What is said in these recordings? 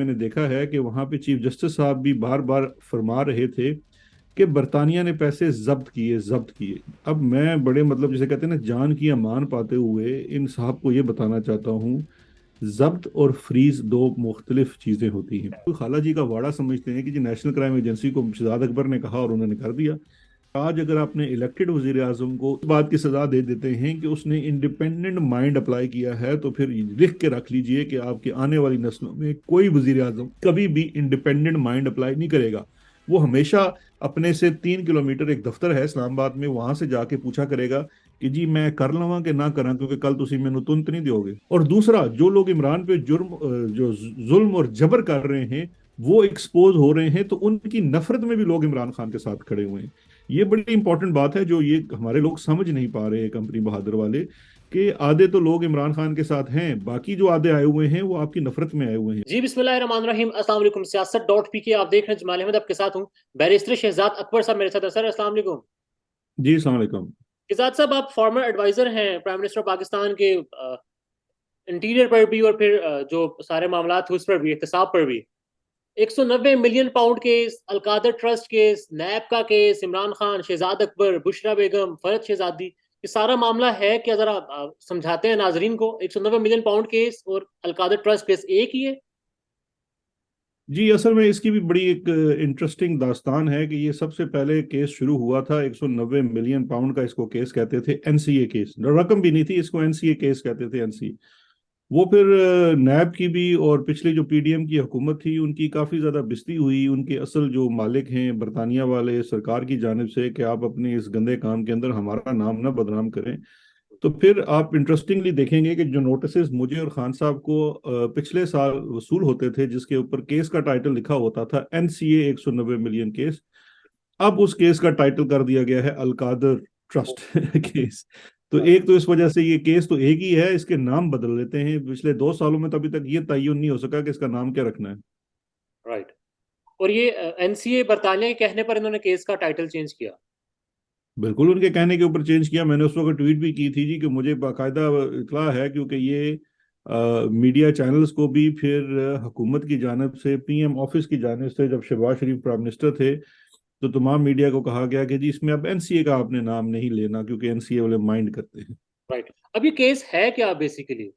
میں نے دیکھا ہے کہ وہاں پہ چیف جسٹس صاحب بھی بار بار فرما رہے تھے کہ برطانیہ نے پیسے ضبط کیے. اب میں بڑے مطلب جسے کہتے ہیں نا جان کی امان پاتے ہوئے ان صاحب کو یہ بتانا چاہتا ہوں، ضبط اور فریز دو مختلف چیزیں ہوتی ہیں. خالہ جی کا واڑہ سمجھتے ہیں کہ جی نیشنل کرائم ایجنسی کو شہزاد اکبر نے کہا اور انہوں نے کر دیا. آج اگر آپ نے الیکٹڈ وزیر اعظم کو اس بات کی سزا دے دیتے ہیں کہ اس نے انڈیپینڈنٹ مائنڈ اپلائی کیا ہے، تو پھر لکھ کے رکھ لیجئے کہ آپ کے آنے والی نسلوں میں کوئی وزیر اعظم کبھی بھی انڈیپینڈنٹ مائنڈ اپلائی نہیں کرے گا. وہ ہمیشہ اپنے سے 3 کلومیٹر ایک دفتر ہے اسلام آباد میں، وہاں سے جا کے پوچھا کرے گا کہ جی میں کر لواں کہ نہ کراں، کیونکہ کل تسی مینوں تنت نہیں دیو گے. اور دوسرا، جو لوگ عمران پہ جو ظلم اور جبر کر رہے ہیں وہ ایکسپوز ہو رہے ہیں، تو ان کی نفرت میں بھی لوگ عمران خان کے ساتھ کھڑے ہوئے ہیں. یہ بڑی امپورٹنٹ بات ہے جو یہ ہمارے لوگ سمجھ نہیں پا رہے کمپنی بہادر والے، کہ آدھے تو لوگ عمران خان کے ساتھ ہیں، باقی جو آدھے آئے ہوئے ہیں وہ آپ کی نفرت میں آئے ہوئے ہیں. جی بسم اللہ الرحمن الرحیم، السلام علیکم. سیاست ڈاٹ پی کے آپ دیکھ رہے ہیں. جمال احمد آپ کے ساتھ ہوں. بیرسٹر شہزاد اکبر صاحب میرے ساتھ ہیں. سر السلام علیکم. جی السلام علیکم. شہزاد صاحب آپ فارمر ایڈوائزر ہیں پرائم منسٹر پاکستان کے انٹیریئر پر بھی، اور پھر جو سارے معاملات اس پر بھی، احتساب پر بھی. 190 ملین پاؤنڈ کیس، القادر ٹرسٹ کیس، نیب کا کیس، عمران خان، شہزاد اکبر، بشرا بیگم، فرد شہزادی، یہ سارا معاملہ ہے کہ ذرا سمجھاتے ہیں ناظرین کو. 190 ملین پاؤنڈ کیس اور القادر ٹرسٹ کیس ایک ہی ہے؟ جی اصل میں اس کی بھی بڑی ایک انٹرسٹنگ داستان ہے کہ یہ سب سے پہلے کیس شروع ہوا تھا 190 ملین پاؤنڈ کا. اس کو کیس کہتے تھے این سی اے کیس، رقم بھی نہیں تھی، اس کو این سی اے کیس کہتے تھے. این سی وہ پھر نیب کی بھی اور پچھلی جو پی ڈی ایم کی حکومت تھی ان کی کافی زیادہ بستی ہوئی. ان کے اصل جو مالک ہیں برطانیہ والے سرکار کی جانب سے کہ آپ اپنے اس گندے کام کے اندر ہمارا نام نہ بدنام کریں. تو پھر آپ انٹرسٹنگلی دیکھیں گے کہ جو نوٹسز مجھے اور خان صاحب کو پچھلے سال وصول ہوتے تھے، جس کے اوپر کیس کا ٹائٹل لکھا ہوتا تھا این سی اے 190 ملین کیس، اب اس کیس کا ٹائٹل کر دیا گیا ہے القادر ٹرسٹ کیس. تو ایک تو اس وجہ سے یہ کیس تو ایک ہی ہے، اس کے نام بدل لیتے ہیں. پچھلے 2 سالوں میں تو ابھی تک یہ تعین نہیں ہو سکا کہ اس کا نام کیا رکھنا ہے. رائٹ. اور یہ این سی اے برطانیہ کے کہنے پر انہوں نے کیس کا ٹائٹل چینج کیا؟ بالکل ان کے کہنے کے اوپر چینج کیا. میں نے اس وقت ٹویٹ بھی کی تھی جی کہ مجھے باقاعدہ اطلاع ہے، کیونکہ یہ میڈیا چینلز کو بھی پھر حکومت کی جانب سے، پی ایم آفس کی جانب سے، جب شہباز شریف پرائم منسٹر تھے تو تمام میڈیا کو کہا گیا کہ جی اس میں اب این سی اے کا آپ نے نام نہیں لینا، کیونکہ این سی اے والے مائنڈ کرتے ہیں. رائٹ. اب یہ کیس ہے کیا بیسیکلی؟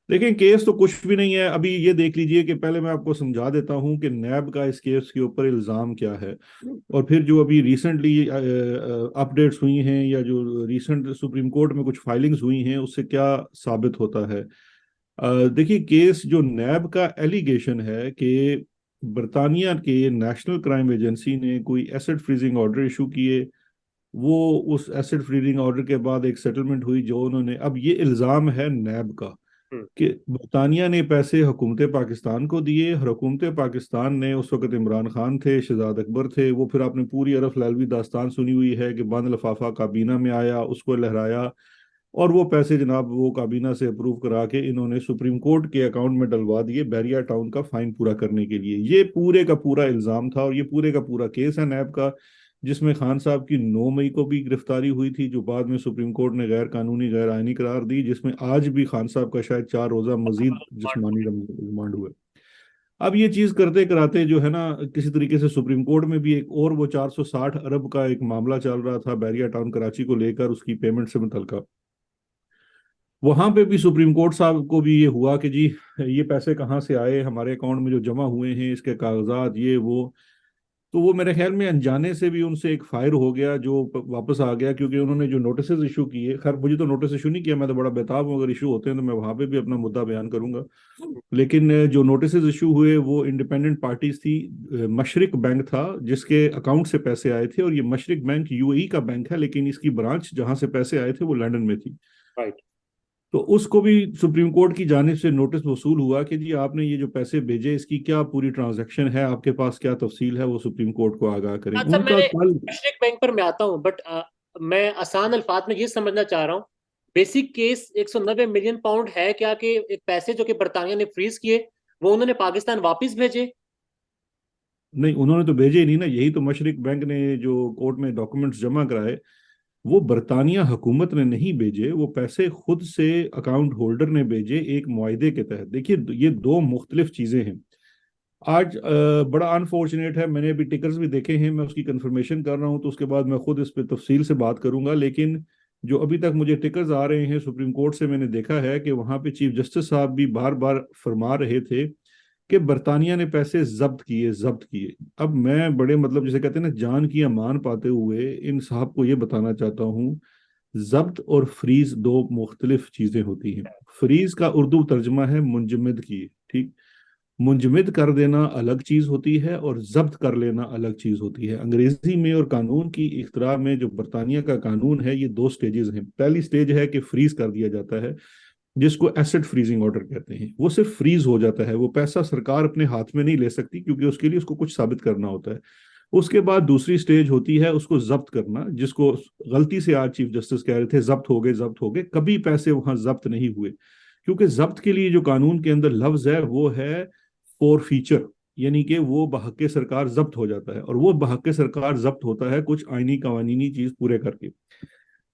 دیکھیں کیس تو کچھ بھی نہیں ہے. ابھی یہ دیکھ لیجئے کہ پہلے میں آپ کو سمجھا دیتا ہوں کہ نیب کا اس کیس کے اوپر الزام کیا ہے، اور پھر جو ابھی ریسنٹلی اپڈیٹس ہوئی ہیں یا جو ریسنٹ سپریم کورٹ میں کچھ فائلنگز ہوئی ہیں اس سے کیا ثابت ہوتا ہے. دیکھیے کیس جو نیب کا ایلیگیشن ہے کہ برطانیہ کے نیشنل کرائم ایجنسی نے کوئی ایسڈ فریزنگ آرڈر ایشو کیے، وہ اس ایسڈ فریزنگ آرڈر کے بعد ایک سیٹلمنٹ ہوئی جو انہوں نے، اب یہ الزام ہے نیب کا کہ برطانیہ نے پیسے حکومت پاکستان کو دیے، اور حکومت پاکستان نے، اس وقت عمران خان تھے، شہزاد اکبر تھے، وہ پھر آپ نے پوری عرف لیلوی داستان سنی ہوئی ہے کہ بند لفافہ کابینہ میں آیا، اس کو لہرایا، اور وہ پیسے جناب وہ کابینہ سے اپروو کرا کے انہوں نے سپریم کورٹ کے اکاؤنٹ میں ڈلوا دیے بیریا ٹاؤن کا فائن پورا کرنے کے لیے. یہ پورے کا پورا الزام تھا، اور یہ پورے کا پورا کیس ہے نیب کا، جس میں خان صاحب کی 9 مئی کو بھی گرفتاری ہوئی تھی، جو بعد میں سپریم کورٹ نے غیر قانونی غیر آئینی قرار دی، جس میں آج بھی خان صاحب کا شاید 4 روزہ مزید جسمانی ریمانڈ ہوا ہے. اب یہ چیز کرتے کراتے جو ہے نا کسی طریقے سے سپریم کورٹ میں بھی ایک اور وہ 460 ارب کا ایک معاملہ چل رہا تھا بیریا ٹاؤن کراچی کو لے کر، اس کی پیمنٹ سے متعلقہ. وہاں پہ بھی سپریم کورٹ صاحب کو بھی یہ ہوا کہ جی یہ پیسے کہاں سے آئے، ہمارے اکاؤنٹ میں جو جمع ہوئے ہیں اس کے کاغذات یہ وہ. تو وہ میرے خیال میں انجانے سے بھی ان سے ایک فائر ہو گیا جو واپس آ گیا، کیونکہ انہوں نے جو نوٹسز ایشو کیے، خیر مجھے تو نوٹس ایشو نہیں کیا، میں تو بڑا بےتاب ہوں، اگر ایشو ہوتے ہیں تو میں وہاں پہ بھی اپنا مدعا بیان کروں گا. لیکن جو نوٹسز ایشو ہوئے وہ انڈیپینڈنٹ پارٹیز تھی. مشرق بینک تھا جس کے اکاؤنٹ سے پیسے آئے تھے، اور یہ مشرق بینک یو اے ای کا بینک ہے، لیکن اس کی برانچ جہاں سے پیسے آئے تھے وہ لندن میں تھی. رائٹ. تو اس کو بھی سپریم کورٹ کی جانب سے نوٹس وصول ہوا کہ جی آپ نے یہ جو پیسے بھیجے اس کی کیا پوری ٹرانزیکشن ہے، آپ کے پاس کیا تفصیل ہے، وہ سپریم کورٹ کو آگاہ کریں. اچھا ان میں کا نے کل مشرق بینک پر میں آتا ہوں، بٹ میں آسان الفاظ میں یہ سمجھنا چاہ رہا ہوں، بیسک کیس 190 ملین پاؤنڈ ہے کیا کہ ایک پیسے جو کہ برطانیہ نے فریز کیے وہ انہوں نے پاکستان واپس بھیجے؟ نہیں، انہوں نے تو بھیجے ہی نہیں نا. یہی تو مشرق بینک نے جو کورٹ میں ڈاکومنٹس جمع کرائے وہ برطانیہ حکومت نے نہیں بھیجے، وہ پیسے خود سے اکاؤنٹ ہولڈر نے بھیجے ایک معاہدے کے تحت. دیکھیے یہ دو مختلف چیزیں ہیں. آج بڑا انفارچونیٹ ہے، میں نے ابھی ٹکرز بھی دیکھے ہیں، میں اس کی کنفرمیشن کر رہا ہوں تو اس کے بعد میں خود اس پہ تفصیل سے بات کروں گا، لیکن جو ابھی تک مجھے ٹکرز آ رہے ہیں سپریم کورٹ سے، میں نے دیکھا ہے کہ وہاں پہ چیف جسٹس صاحب بھی بار بار فرما رہے تھے کہ برطانیہ نے پیسے ضبط کیے. اب میں بڑے مطلب جسے کہتے ہیں نا جان کی امان پاتے ہوئے ان صاحب کو یہ بتانا چاہتا ہوں، ضبط اور فریز دو مختلف چیزیں ہوتی ہیں. فریز کا اردو ترجمہ ہے منجمد کی، ٹھیک؟ منجمد کر دینا الگ چیز ہوتی ہے اور ضبط کر لینا الگ چیز ہوتی ہے. انگریزی میں اور قانون کی اختراع میں جو برطانیہ کا قانون ہے، یہ دو سٹیجز ہیں. پہلی سٹیج ہے کہ فریز کر دیا جاتا ہے، جس کو ایسٹ فریزنگ آرڈر کہتے ہیں. وہ صرف فریز ہو جاتا ہے، وہ پیسہ سرکار اپنے ہاتھ میں نہیں لے سکتی کیونکہ اس کے لیے اس کو کچھ ثابت کرنا ہوتا ہے. اس کے بعد دوسری سٹیج ہوتی ہے اس کو ضبط کرنا، جس کو غلطی سے آج چیف جسٹس کہہ رہے تھے ضبط ہو گئے. کبھی پیسے وہاں ضبط نہیں ہوئے، کیونکہ ضبط کے لیے جو قانون کے اندر لفظ ہے وہ ہے فور فیچر، یعنی کہ وہ بحق سرکار ضبط ہو جاتا ہے، اور وہ بحق سرکار ضبط ہوتا ہے کچھ آئینی قوانینی چیز پورے کر کے.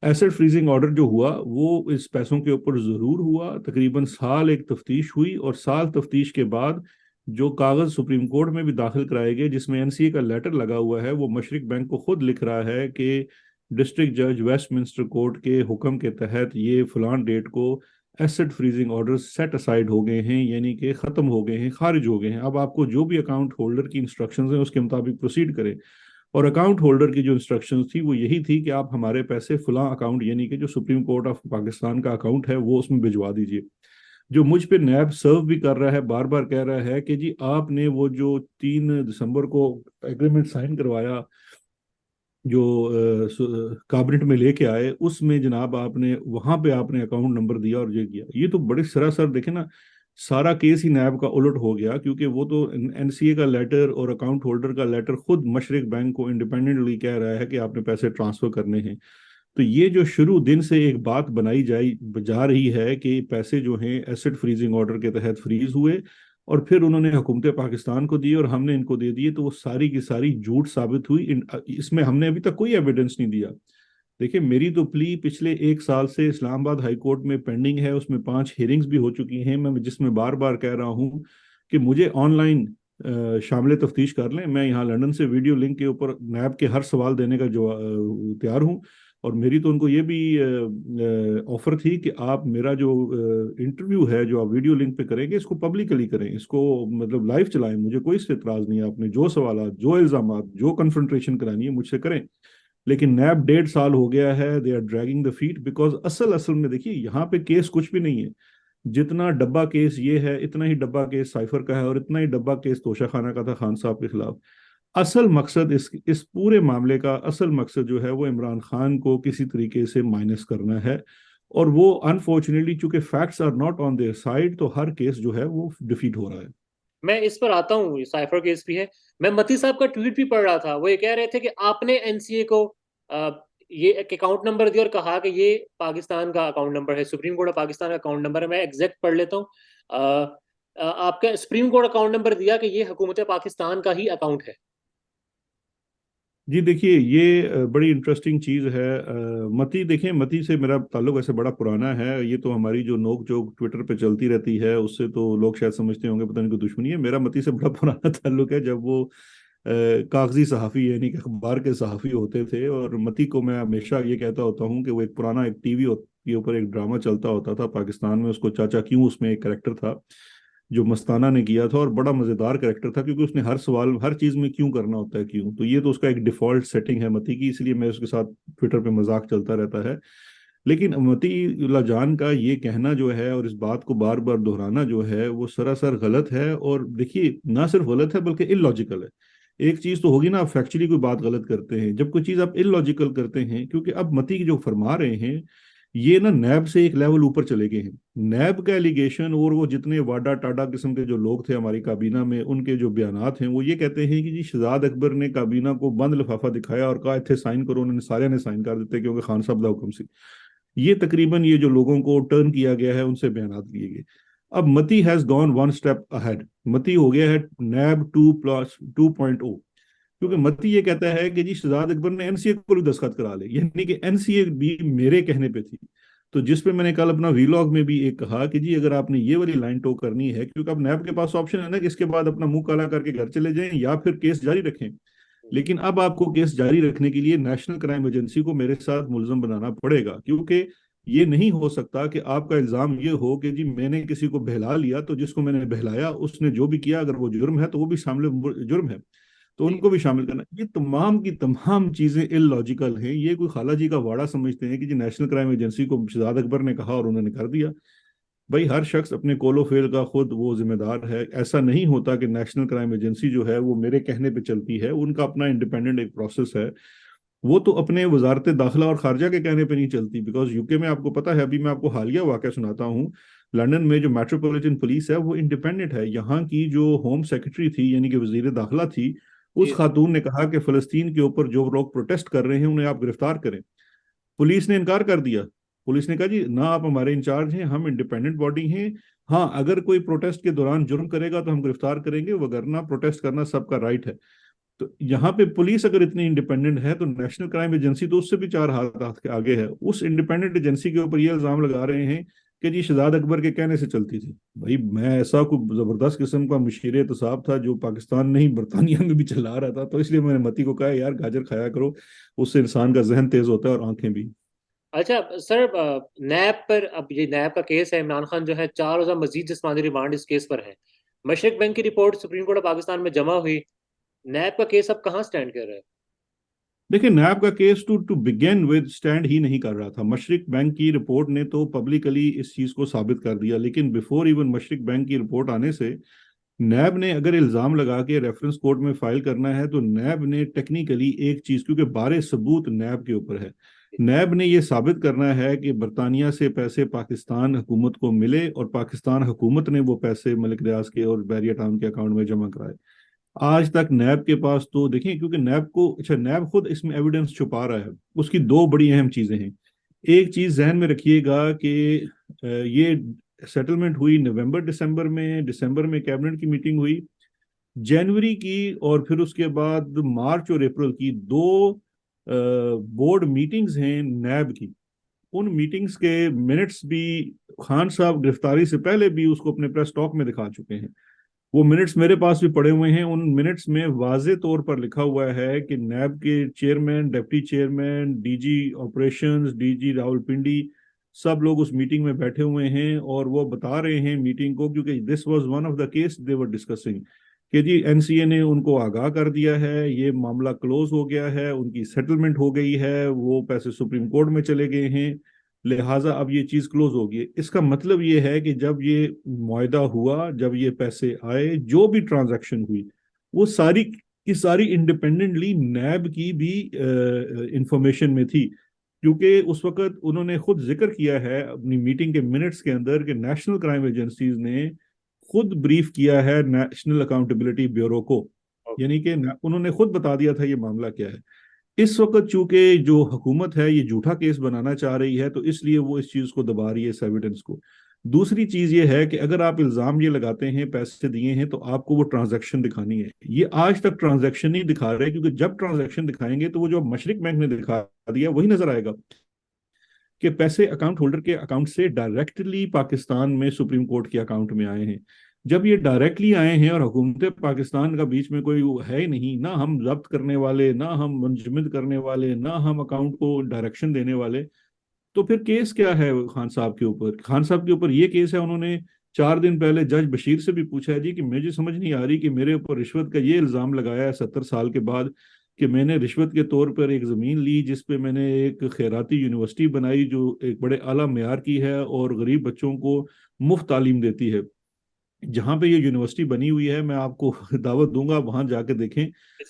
ایسٹ فریزنگ آرڈر جو ہوا وہ اس پیسوں کے اوپر ضرور ہوا، تقریباً سال ایک تفتیش ہوئی، اور سال تفتیش کے بعد جو کاغذ سپریم کورٹ میں بھی داخل کرائے گئے جس میں این سی اے کا لیٹر لگا ہوا ہے، وہ مشرق بینک کو خود لکھ رہا ہے کہ ڈسٹرکٹ جج ویسٹ منسٹر کورٹ کے حکم کے تحت یہ فلان ڈیٹ کو ایسٹ فریزنگ آرڈر سیٹ اسائیڈ ہو گئے ہیں، یعنی کہ ختم ہو گئے ہیں، خارج ہو گئے ہیں. اب آپ کو جو بھی اکاؤنٹ ہولڈر کی انسٹرکشنز ہیں اس کے مطابق پروسیڈ کریں. اور اکاؤنٹ ہولڈر کی جو انسٹرکشنز تھی وہ یہی تھی کہ آپ ہمارے پیسے فلاں اکاؤنٹ، یعنی کہ جو سپریم کورٹ آف پاکستان کا اکاؤنٹ ہے، وہ اس میں بھجوا دیجیے. جو مجھ پہ نیب سرو بھی کر رہا ہے، بار بار کہہ رہا ہے کہ جی آپ نے وہ جو 3 دسمبر کو ایگریمنٹ سائن کروایا جو کابینٹ میں لے کے آئے، اس میں جناب آپ نے وہاں پہ آپ نے اکاؤنٹ نمبر دیا اور یہ کیا. یہ تو بڑے سراسر دیکھیں نا، سارا کیس ہی نیب کا الٹ ہو گیا، کیونکہ وہ تو این سی اے کا لیٹر اور اکاؤنٹ ہولڈر کا لیٹر خود مشرق بینک کو انڈیپینڈنٹلی کہہ رہا ہے کہ آپ نے پیسے ٹرانسفر کرنے ہیں. تو یہ جو شروع دن سے ایک بات بنائی جا رہی ہے کہ پیسے جو ہیں ایسٹ فریزنگ آرڈر کے تحت فریز ہوئے اور پھر انہوں نے حکومت پاکستان کو دی اور ہم نے ان کو دے دیے، تو وہ ساری کی ساری جھوٹ ثابت ہوئی. اس میں ہم نے ابھی تک کوئی ایویڈنس نہیں دیا. دیکھیں میری تو پلی پچھلے 1 سال سے اسلام آباد ہائی کورٹ میں پینڈنگ ہے، اس میں 5 ہیئرنگز بھی ہو چکی ہیں، میں جس میں بار بار کہہ رہا ہوں کہ مجھے آن لائن شامل تفتیش کر لیں. میں یہاں لندن سے ویڈیو لنک کے اوپر نیب کے ہر سوال دینے کا جو تیار ہوں، اور میری تو ان کو یہ بھی آفر تھی کہ آپ میرا جو انٹرویو ہے جو آپ ویڈیو لنک پہ کریں گے اس کو پبلکلی کریں، اس کو مطلب لائیو چلائیں. مجھے کوئی اس سے اعتراض نہیں ہے، آپ نے جو سوالات، جو الزامات، جو کنفرنٹریشن کرانی ہے مجھ سے کریں. لیکن نیب 1.5 سال ہو گیا ہے، they are dragging the feet, because اصل میں دیکھیے یہاں پہ کیس کچھ بھی نہیں ہے. جتنا ڈبہ کیس یہ ہے، اتنا ہی ڈبہ کیس سائفر کا ہے، اور اتنا ہی ڈبہ کیس توشہ خانہ کا تھا خان صاحب کے خلاف. اصل مقصد اس پورے معاملے کا اصل مقصد جو ہے وہ عمران خان کو کسی طریقے سے مائنس کرنا ہے، اور وہ انفارچونیٹلی چونکہ facts are not on their side, تو ہر کیس جو ہے وہ ڈیفیٹ ہو رہا ہے. میں اس پر آتا ہوں، یہ سائفر کیس بھی ہے. میں متی صاحب کا ٹویٹ بھی پڑھ رہا تھا، وہ یہ کہہ رہے تھے کہ آپ نے این سی اے کو یہ ایک اکاؤنٹ نمبر دیا اور کہا کہ یہ پاکستان کا اکاؤنٹ نمبر ہے، سپریم کورٹ آف پاکستان کا اکاؤنٹ نمبر ہے. میں ایگزیکٹ پڑھ لیتا ہوں. آپ کا سپریم کورٹ اکاؤنٹ نمبر دیا کہ یہ حکومت پاکستان کا ہی اکاؤنٹ ہے. جی دیکھیے یہ بڑی انٹرسٹنگ چیز ہے. متی دیکھیں، متی سے میرا تعلق ایسے بڑا پرانا ہے. یہ تو ہماری جو نوک جوک ٹویٹر پہ چلتی رہتی ہے اس سے تو لوگ شاید سمجھتے ہوں گے پتہ نہیں کوئی دشمنی ہے. میرا متی سے بڑا پرانا تعلق ہے، جب وہ کاغذی صحافی یعنی کہ اخبار کے صحافی ہوتے تھے. اور متی کو میں ہمیشہ یہ کہتا ہوتا ہوں کہ وہ ایک پرانا ایک ٹی وی کے اوپر ایک ڈرامہ چلتا ہوتا تھا پاکستان میں، اس کو چاچا کیوں، اس میں ایک کریکٹر تھا جو مستانہ نے کیا تھا، اور بڑا مزیدار کریکٹر تھا کیونکہ اس نے ہر سوال ہر چیز میں کیوں کرنا ہوتا ہے کیوں. تو یہ تو اس کا ایک ڈیفالٹ سیٹنگ ہے متی کی، اس لیے میں اس کے ساتھ ٹویٹر پہ مذاق چلتا رہتا ہے. لیکن متی اللہ جان کا یہ کہنا جو ہے اور اس بات کو بار بار دہرانا جو ہے وہ سراسر غلط ہے. اور دیکھیے نہ صرف غلط ہے بلکہ ان لاجیکل ہے. ایک چیز تو ہوگی نا، آپ فیکچولی کوئی بات غلط کرتے ہیں، جب کوئی چیز آپ ان لاجیکل کرتے ہیں، کیونکہ اب متی جو فرما رہے ہیں یہ نا نیب سے ایک لیول اوپر چلے گئے ہیں. نیب کا ایلیگیشن اور وہ جتنے واڈا ٹاڈا قسم کے جو لوگ تھے ہماری کابینہ میں، ان کے جو بیانات ہیں وہ یہ کہتے ہیں کہ جی شہزاد اکبر نے کابینہ کو بند لفافہ دکھایا اور کہا اتنے سائن کرو، انہوں نے سارے نے سائن کر دیتے کیونکہ خان صاحب کا حکم سی. یہ تقریباً یہ جو لوگوں کو ٹرن کیا گیا ہے ان سے بیانات لیے گئے. اب متی ہیز گون 1 اسٹیپ اہیڈ. متی ہو گیا ہے نیب 2.0، کیونکہ متی یہ کہتا ہے کہ جی شہزاد اکبر نے این سی اے کو بھی دستخط کرا لے، یعنی کہ این سی اے بھی میرے کہنے پہ تھی. تو جس پہ میں نے کل اپنا ویلاگ میں بھی ایک کہا کہ جی اگر آپ نے یہ والی لائن ٹو کرنی ہے، کیونکہ اب نیب کے پاس آپشن ہے نا کہ اس کے بعد اپنا منہ کالا کر کے گھر چلے جائیں یا پھر کیس جاری رکھیں، لیکن اب آپ کو کیس جاری رکھنے کے لیے نیشنل کرائم ایجنسی کو میرے ساتھ ملزم بنانا پڑے گا، کیونکہ یہ نہیں ہو سکتا کہ آپ کا الزام یہ ہو کہ جی میں نے کسی کو بہلا لیا تو جس کو میں نے بہلایا اس نے جو بھی کیا اگر وہ جرم ہے تو وہ بھی شامل جرم ہے، تو ان جی کو بھی شامل کرنا۔ یہ تمام کی تمام چیزیں ال لاجیکل ہیں، یہ کوئی خالہ جی کا واڑا سمجھتے ہیں کہ جی نیشنل کرائم ایجنسی کو شہزاد اکبر نے کہا اور انہوں نے کر دیا۔ بھائی ہر شخص اپنے کول و فعل کا خود وہ ذمہ دار ہے، ایسا نہیں ہوتا کہ نیشنل کرائم ایجنسی جو ہے وہ میرے کہنے پہ چلتی ہے، ان کا اپنا انڈیپینڈنٹ ایک پروسیس ہے، وہ تو اپنے وزارت داخلہ اور خارجہ کے کہنے پہ نہیں چلتی، بیکاز یو کے میں آپ کو پتا ہے، ابھی میں آپ کو حالیہ واقعہ سناتا ہوں، لندن میں جو میٹروپولیٹن پولیس ہے وہ انڈیپینڈنٹ ہے، یہاں کی جو ہوم سیکرٹری تھی یعنی کہ وزیر داخلہ تھی، اس جی خاتون نے کہا کہ فلسطین کے اوپر جو لوگ پروٹیسٹ کر رہے ہیں انہیں آپ گرفتار کریں، پولیس نے انکار کر دیا، پولیس نے کہا جی نہ آپ ہمارے انچارج ہیں، ہم انڈیپینڈنٹ باڈی ہیں، ہاں اگر کوئی پروٹیسٹ کے دوران جرم کرے گا تو ہم گرفتار کریں گے، وگرنہ پروٹیسٹ کرنا سب کا رائٹ ہے۔ تو یہاں پہ پولیس اگر اتنی انڈیپینڈنٹ ہے تو نیشنل کرائم ایجنسی تو اس سے بھی چار ہاتھ کے آگے ہے، اس انڈیپینڈنٹ ایجنسی کے اوپر یہ الزام لگا رہے ہیں کہ جی شہزاد اکبر کے کہنے سے چلتی تھی۔ بھائی میں ایسا کوئی زبردست قسم کا مشیر اعتصاب تھا جو پاکستان نہیں برطانیہ میں بھی چلا رہا تھا، تو اس لیے میں نے متی کو کہا یار گاجر کھایا کرو، اس سے انسان کا ذہن تیز ہوتا ہے اور آنکھیں بھی۔ اچھا سر، نیب پر اب یہ نیب کا کیس ہے، عمران خان جو ہے 4 روزہ مزید جسمانی ریمانڈ اس کیس پر ہے، مشرق بینک کی report supreme court of Pakistan میں جمع ہوئی، نیب کا کیس اب کہاں سٹینڈ کر رہا ہے؟ دیکھیں نیب کا case to begin with stand ہی نہیں کر رہا تھا، مشرق بینک کی رپورٹ نے تو پبلکلی اس چیز کو ثابت کر دیا، لیکن بیفور ایون مشرق بینک کی رپورٹ آنے سے نیب نے اگر الزام لگا کے ریفرنس کورٹ میں فائل کرنا ہے تو نیب نے ٹیکنیکلی ایک چیز، کیونکہ بارے ثبوت نیب کے اوپر ہے، نیب نے یہ ثابت کرنا ہے کہ برطانیہ سے پیسے پاکستان حکومت کو ملے اور پاکستان حکومت نے وہ پیسے ملک ریاض کے اور بیریا ٹاؤن کے اکاؤنٹ میں جمع کرائے۔ آج تک نیب کے پاس تو دیکھیں، کیونکہ نیب کو اچھا نیب خود اس میں ایویڈنس چھپا رہا ہے، اس کی دو بڑی اہم چیزیں ہیں۔ ایک چیز ذہن میں رکھیے گا کہ یہ سیٹلمنٹ ہوئی نومبر دسمبر میں کیبنٹ کی میٹنگ ہوئی، جنوری کی اور پھر اس کے بعد مارچ اور اپریل کی دو بورڈ میٹنگز ہیں نیب کی، ان میٹنگز کے منٹس بھی خان صاحب گرفتاری سے پہلے بھی اس کو اپنے پریس ٹاک میں دکھا چکے ہیں، وہ منٹس میرے پاس بھی پڑے ہوئے ہیں، ان منٹس میں واضح طور پر لکھا ہوا ہے کہ نیب کے chairman, deputy chairman, D G operations, D G Rawalpindi, سب لوگ اس میٹنگ میں بیٹھے ہوئے ہیں اور وہ بتا رہے ہیں میٹنگ کو، کیونکہ this was one of the case they were discussing, کہ جی این سی اے نے ان کو آگاہ کر دیا ہے، یہ معاملہ کلوز ہو گیا ہے، ان کی سیٹلمنٹ ہو گئی ہے، وہ پیسے سپریم کورٹ میں چلے گئے ہیں، لہٰذا اب یہ چیز کلوز ہوگی۔ اس کا مطلب یہ ہے کہ جب یہ معاہدہ ہوا، جب یہ پیسے آئے، جو بھی ٹرانزیکشن ہوئی، وہ ساری کی ساری انڈیپینڈنٹلی نیب کی بھی انفارمیشن میں تھی، کیونکہ اس وقت انہوں نے خود ذکر کیا ہے اپنی میٹنگ کے منٹس کے اندر کہ نیشنل کرائم ایجنسیز نے خود بریف کیا ہے نیشنل اکاؤنٹیبلٹی بیورو کو، یعنی کہ انہوں نے خود بتا دیا تھا یہ معاملہ کیا ہے۔ اس وقت چونکہ جو حکومت ہے یہ جھوٹا کیس بنانا چاہ رہی ہے تو اس لیے وہ اس چیز کو دبا رہی ہے، اس ایویڈنس کو۔ دوسری چیز یہ ہے کہ اگر آپ الزام یہ لگاتے ہیں پیسے دیے ہیں تو آپ کو وہ ٹرانزیکشن دکھانی ہے، یہ آج تک ٹرانزیکشن نہیں دکھا رہے، کیونکہ جب ٹرانزیکشن دکھائیں گے تو وہ جو مشرق بینک نے دکھا دیا وہی نظر آئے گا کہ پیسے اکاؤنٹ ہولڈر کے اکاؤنٹ سے ڈائریکٹلی پاکستان میں سپریم کورٹ کے اکاؤنٹ میں آئے ہیں۔ جب یہ ڈائریکٹلی آئے ہیں اور حکومت پاکستان کا بیچ میں کوئی ہے ہی نہیں، نہ ہم ضبط کرنے والے، نہ ہم منجمد کرنے والے، نہ ہم اکاؤنٹ کو ڈائریکشن دینے والے، تو پھر کیس کیا ہے خان صاحب کے اوپر؟ خان صاحب کے اوپر یہ کیس ہے، انہوں نے 4 دن پہلے جج بشیر سے بھی پوچھا ہے جی کہ مجھے سمجھ نہیں آ رہی کہ میرے اوپر رشوت کا یہ الزام لگایا ہے 70 سال کے بعد کہ میں نے رشوت کے طور پر ایک زمین لی جس پہ میں نے ایک خیراتی یونیورسٹی بنائی جو ایک بڑے اعلیٰ معیار کی ہے اور غریب بچوں کو مفت تعلیم دیتی ہے، جہاں پہ یہ یونیورسٹی بنی ہوئی ہے میں آپ کو دعوت دوں گا وہاں جا کے دیکھیں،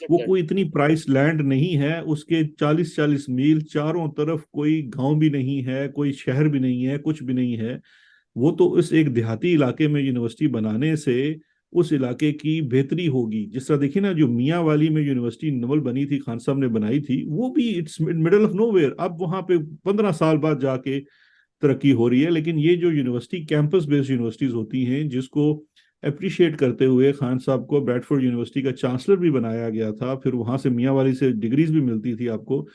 وہ کوئی اتنی پرائس لینڈ نہیں ہے، اس کے 40 میل چاروں طرف کوئی گاؤں بھی نہیں ہے، کوئی شہر بھی نہیں ہے، کچھ بھی نہیں ہے، وہ تو اس ایک دیہاتی علاقے میں یونیورسٹی بنانے سے اس علاقے کی بہتری ہوگی۔ جس طرح دیکھیں نا جو میاں والی میں یونیورسٹی نول بنی تھی، خان صاحب نے بنائی تھی، وہ بھی it's middle of nowhere, اب وہاں پہ 15 سال بعد جا کے ترقی ہو رہی ہے۔ لیکن یہ جو یونیورسٹی کیمپس بیسڈ یونیورسٹیز ہوتی ہیں جس کو اپریشیٹ کرتے ہوئے خان صاحب کو بریڈ فورڈ یونیورسٹی کا چانسلر بھی بنایا گیا تھا، پھر وہاں سے میاں والی سے ڈگریز بھی ملتی تھی آپ کو،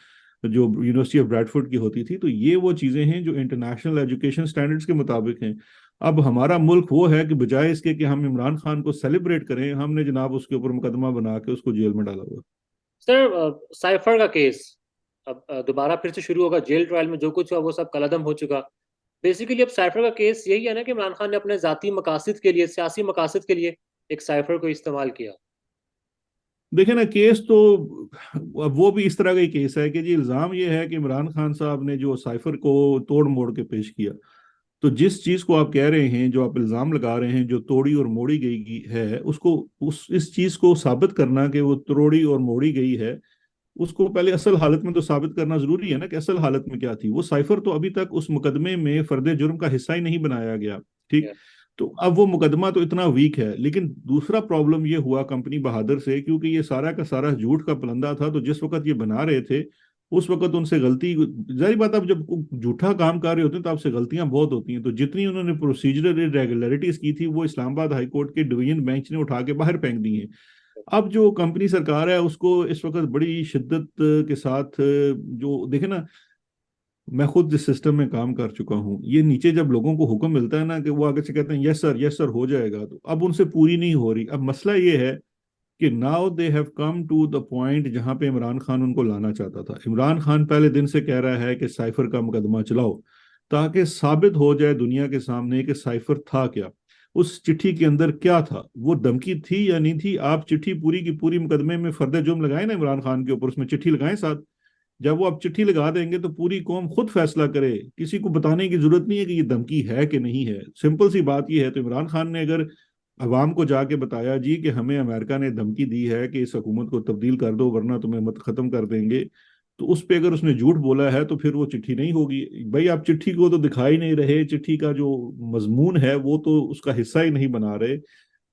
جو یونیورسٹی آف بریڈفورڈ کی ہوتی تھی. تو یہ وہ چیزیں ہیں جو انٹرنیشنل ایجوکیشن سٹینڈرڈس کے مطابق ہیں. اب ہمارا ملک وہ ہے کہ بجائے اس کے کہ ہم عمران خان کو سیلیبریٹ کریں, ہم نے جناب اس کے اوپر مقدمہ بنا کے اس کو جیل میں ڈالا ہوا. سر سائفر کا کیس اب دوبارہ پھر سے شروع ہوگا. جیل ٹرائل میں جو کچھ ہوا وہ سب کالعدم ہو چکا. بیسیکلی اب سائفر کا کیس یہی ہے نا کہ عمران خان نے اپنے ذاتی مقاصد کے لیے, سیاسی مقاصد کے لیے ایک سائفر کو استعمال کیا. دیکھیں نا, کیس تو اب وہ بھی اس طرح کا ہی کیس ہے کہ جی الزام یہ ہے کہ عمران خان صاحب نے جو سائفر کو توڑ موڑ کے پیش کیا, تو جس چیز کو آپ کہہ رہے ہیں, جو آپ الزام لگا رہے ہیں, جو توڑی اور موڑی گئی ہے, اس کو اس چیز کو ثابت کرنا کہ وہ توڑی اور موڑی گئی ہے, اس کو پہلے اصل حالت میں تو ثابت کرنا ضروری ہے نا کہ اصل حالت میں کیا تھی. وہ سائفر تو ابھی تک اس مقدمے میں فرد جرم کا حصہ ہی نہیں بنایا گیا. ٹھیک, تو اب وہ مقدمہ تو اتنا ویک ہے. لیکن دوسرا پرابلم یہ ہوا کمپنی بہادر سے, کیونکہ یہ سارا کا سارا جھوٹ کا پلندہ تھا, تو جس وقت یہ بنا رہے تھے اس وقت ان سے غلطی, ظاہر بات اب جب جھوٹا کام کر رہے ہوتے ہیں تو آپ سے غلطیاں بہت ہوتی ہیں. تو جتنی انہوں نے پروسیجرل ریگولیرٹیز کی تھی وہ اسلام آباد ہائی کورٹ کے ڈویژن بینچ نے اٹھا کے باہر پھینک دی ہیں. اب جو کمپنی سرکار ہے اس کو اس وقت بڑی شدت کے ساتھ, جو دیکھیں نا, میں خود جس سسٹم میں کام کر چکا ہوں, یہ نیچے جب لوگوں کو حکم ملتا ہے نا کہ وہ آگے سے کہتے ہیں یس سر ہو جائے گا, تو اب ان سے پوری نہیں ہو رہی. اب مسئلہ یہ ہے کہ now they have come to the point جہاں پہ عمران خان ان کو لانا چاہتا تھا. عمران خان پہلے دن سے کہہ رہا ہے کہ سائفر کا مقدمہ چلاؤ تاکہ ثابت ہو جائے دنیا کے سامنے کہ سائفر تھا کیا, اس چٹھی کے اندر کیا تھا, وہ دھمکی تھی یا نہیں تھی. آپ چٹھی پوری کی پوری مقدمے میں فرد جرم لگائیں نا عمران خان کے اوپر, اس میں چٹھی لگائیں ساتھ. جب وہ آپ چٹھی لگا دیں گے تو پوری قوم خود فیصلہ کرے, کسی کو بتانے کی ضرورت نہیں ہے کہ یہ دھمکی ہے کہ نہیں ہے. سمپل سی بات یہ ہے. تو عمران خان نے اگر عوام کو جا کے بتایا جی کہ ہمیں امریکہ نے دھمکی دی ہے کہ اس حکومت کو تبدیل کر دو ورنہ تمہیں مت ختم کر دیں گے, تو اس پہ اگر اس نے جھوٹ بولا ہے تو پھر وہ چٹھی نہیں ہوگی. بھائی آپ چٹھی کو تو دکھا ہی نہیں رہے, چٹھی کا جو مضمون ہے وہ تو اس کا حصہ ہی نہیں بنا رہے.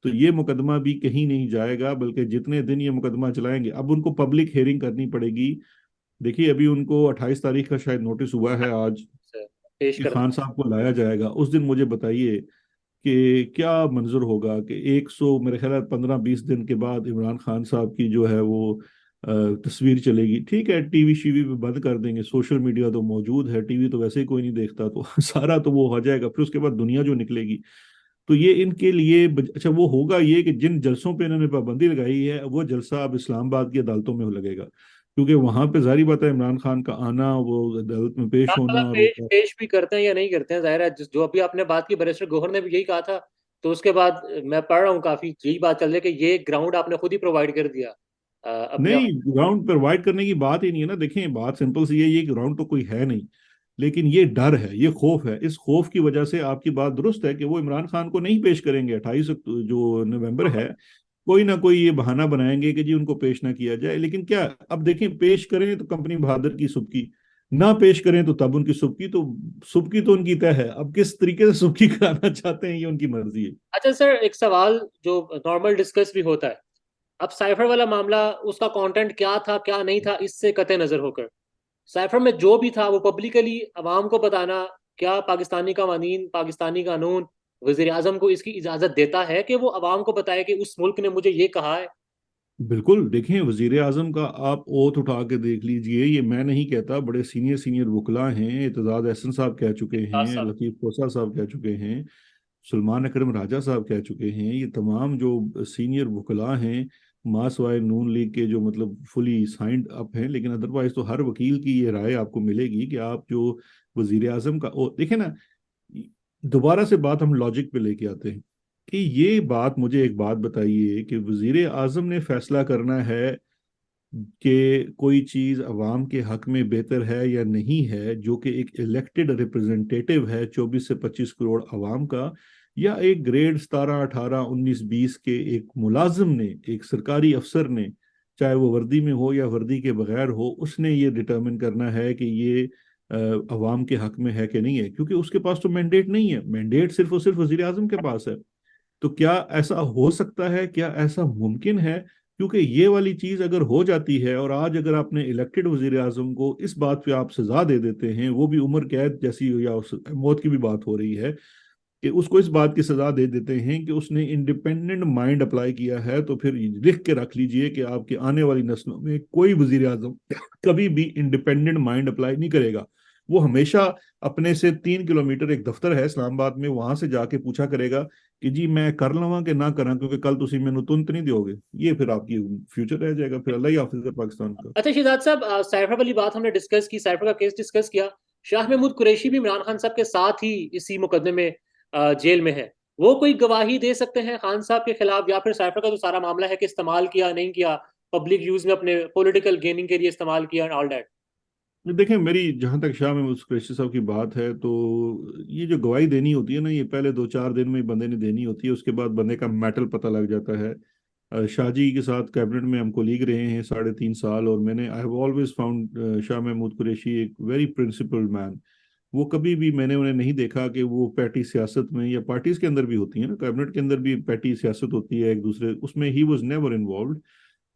تو یہ مقدمہ بھی کہیں نہیں جائے گا, بلکہ جتنے دن یہ مقدمہ چلائیں گے, اب ان کو پبلک ہیئرنگ کرنی پڑے گی. دیکھیے ابھی ان کو 28 تاریخ کا شاید نوٹس ہوا ہے آج پیش کہ کر خان صاحب کو لایا جائے گا. اس دن مجھے بتائیے کہ کیا منظر ہوگا کہ 100 میرے خیال 15-20 دن کے بعد عمران خان صاحب کی جو ہے وہ تصویر چلے گی. ٹھیک ہے, ٹی وی شیوی پہ بند کر دیں گے, سوشل میڈیا تو موجود ہے, ٹی وی تو ویسے ہی کوئی نہیں دیکھتا, تو سارا تو وہ ہو جائے گا. پھر اس کے بعد دنیا جو نکلے گی, تو یہ ان کے لیے اچھا وہ ہوگا یہ کہ جن جلسوں پہ انہوں نے پابندی لگائی ہے وہ جلسہ اب اسلام آباد کی عدالتوں میں لگے گا, کیونکہ وہاں پہ ظاہری بات ہے عمران خان کا آنا, وہ عدالت میں پیش ہونا, اور پیش بھی کرتے ہیں یا نہیں کرتے ہیں. ظاہر ہے جو ابھی آپ نے بات کی, بیرسٹر گوہر نے بھی یہی کہا تھا, تو اس کے بعد میں پڑھ رہا ہوں کافی یہی بات چل رہی ہے کہ یہ گراؤنڈ آپ نے خود ہی پرووائڈ کر دیا اپنے. نہیں, گراؤنڈ پرووائڈ کرنے کی بات ہی نہیں ہے نا. دیکھیں بات سمپل سی ہے, یہ گراؤنڈ تو کوئی ہے نہیں, لیکن یہ ڈر ہے, یہ خوف ہے. اس خوف کی وجہ سے آپ کی بات درست ہے کہ وہ عمران خان کو نہیں پیش کریں گے. 28 جو نومبر ہے, کوئی نہ کوئی یہ بہانہ بنائیں گے کہ جی ان کو پیش نہ کیا جائے. لیکن کیا اب دیکھیں, پیش کریں تو کمپنی بہادر کی سبکی, نہ پیش کریں تو تب ان کی سبکی, تو سبکی تو ان کی طے ہے. اب کس طریقے سے سبکی کرانا چاہتے ہیں یہ ان کی مرضی ہے. اچھا سر, ایک سوال جو نارمل ڈسکس بھی ہوتا ہے, اب سائفر والا معاملہ, اس کا کانٹینٹ کیا تھا کیا نہیں تھا, اس سے قطع نظر ہو کر سائفر میں جو بھی تھا وہ پبلکلی عوام کو بتانا, کیا پاکستانی قوانین, پاکستانی قانون وزیر اعظم کو اس کی اجازت دیتا ہے کہ وہ عوام کو بتائے کہ اس ملک نے مجھے یہ کہا ہے؟ بالکل. دیکھیں وزیر اعظم کا آپ اوتھ اٹھا کے دیکھ لیجئے, یہ میں نہیں کہتا, بڑے سینئر وکلاء ہیں, اعتزاز احسن صاحب کہہ چکے ہیں, لطیف کوسہ صاحب کہہ چکے ہیں, سلمان اکرم راجہ صاحب کہہ چکے ہیں, یہ تمام جو سینئر وکلاء ہیں, ماسوائے نون لیگ کے جو مطلب فلی سائنڈ اپ ہیں, لیکن ادروائز تو ہر وکیل کی یہ رائے آپ کو ملے گی کہ آپ جو وزیر اعظم کا دیکھیں نا, دوبارہ سے بات ہم لاجک پہ لے کے آتے ہیں کہ یہ بات, مجھے ایک بات بتائیے کہ وزیر اعظم نے فیصلہ کرنا ہے کہ کوئی چیز عوام کے حق میں بہتر ہے یا نہیں ہے, جو کہ ایک الیکٹڈ ریپرزنٹیٹیو ہے 24 سے 25 کروڑ عوام کا, یا ایک گریڈ 17 18 19 20 کے ایک ملازم نے, ایک سرکاری افسر نے, چاہے وہ وردی میں ہو یا وردی کے بغیر ہو, اس نے یہ ڈٹرمن کرنا ہے کہ یہ عوام کے حق میں ہے کہ نہیں ہے. کیونکہ اس کے پاس تو مینڈیٹ نہیں ہے, مینڈیٹ صرف اور صرف وزیر اعظم کے پاس ہے. تو کیا ایسا ہو سکتا ہے, کیا ایسا ممکن ہے؟ کیونکہ یہ والی چیز اگر ہو جاتی ہے, اور آج اگر آپ نے الیکٹڈ وزیر اعظم کو اس بات پہ آپ سزا دے دیتے ہیں, وہ بھی عمر قید جیسی یا موت کی بھی بات ہو رہی ہے, کہ اس کو اس بات کی سزا دے دیتے ہیں کہ اس نے انڈیپینڈنٹ مائنڈ اپلائی کیا ہے، تو پھر لکھ کے رکھ لیجئے کہ آپ کے آنے والی نسلوں میں کوئی وزیر اعظم کبھی بھی انڈیپینڈنٹ مائنڈ اپلائی نہیں کرے گا. وہ ہمیشہ اپنے سے 3 کلومیٹر ایک دفتر ہے اسلام آباد میں، وہاں سے جا کے پوچھا کرے گا کہ جی میں کر لواں کہ نہ کراں، کیونکہ کل تسی مینوں تنت نہیں دیو گے. یہ پھر آپ کی فیوچر رہ جائے گا. پھر اللہ ہی حافظ ہے پاکستان کا. اچھا شہزاد صاحب، سائفر والی بات ہم نے ڈسکس کی، سائفر کا کیس ڈسکس کیا. شاہ محمود قریشی بھی عمران خان صاحب کے ساتھ ہی اسی مقدمے میں جیل میں ہے. وہ کوئی گواہی دے سکتے ہیں خان صاحب کے خلاف، یا پھر سائفر کا جو سارا معاملہ ہے کہ استعمال کیا نہیں کیا، پبلک یوز میں اپنے پولیٹیکل گیننگ کے لیے استعمال کیا آل دیٹ؟ دیکھیں، میری جہاں تک شاہ محمود قریشی صاحب کی بات ہے تو یہ جو گواہی دینی ہوتی ہے نا، یہ پہلے 2-4 دن میں بندے نے دینی ہوتی ہے. اس کے بعد بندے کا میٹل پتہ لگ جاتا ہے. شاہ جی کے ساتھ کیبنٹ میں ہم کولیگ رہے ہیں 3.5 سال، اور میں نے آئی ہیو آلویز فاؤنڈ شاہ محمود قریشی ایک ویری پرنسپلڈ مین. وہ کبھی بھی میں نے انہیں نہیں دیکھا کہ وہ پیٹی سیاست میں، یا پارٹیز کے اندر بھی ہوتی ہے نا، کیبنٹ کے اندر بھی پیٹی سیاست ہوتی ہے ایک دوسرے، اس میں ہی واز نیور انوالوڈ.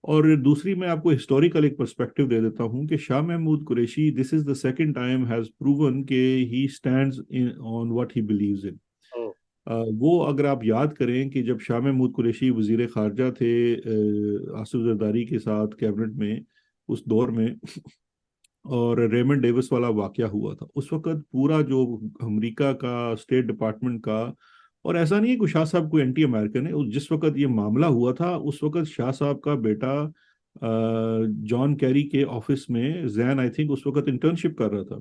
اور دوسری میں آپ کو ہسٹوریکل ایک پرسپیکٹو دے دیتا ہوں کہ Shah Mahmood Qureshi this is the second time has proven کہ he stands on what he believes in. وہ اگر آپ یاد کریں کہ جب شاہ محمود قریشی وزیر خارجہ تھے آصف زرداری کے ساتھ کیبنٹ میں اس دور میں، اور ریمنڈ ڈیوس والا واقعہ ہوا تھا، اس وقت پورا جو امریکہ کا اسٹیٹ ڈپارٹمنٹ کا، اور ایسا نہیں ہے کہ شاہ صاحب کوئی اینٹی امریکن ہے، جس وقت یہ معاملہ ہوا تھا اس وقت شاہ صاحب کا بیٹا جان کیری کے آفس میں زین آئی تھنک اس وقت انٹرنشپ کر رہا تھا.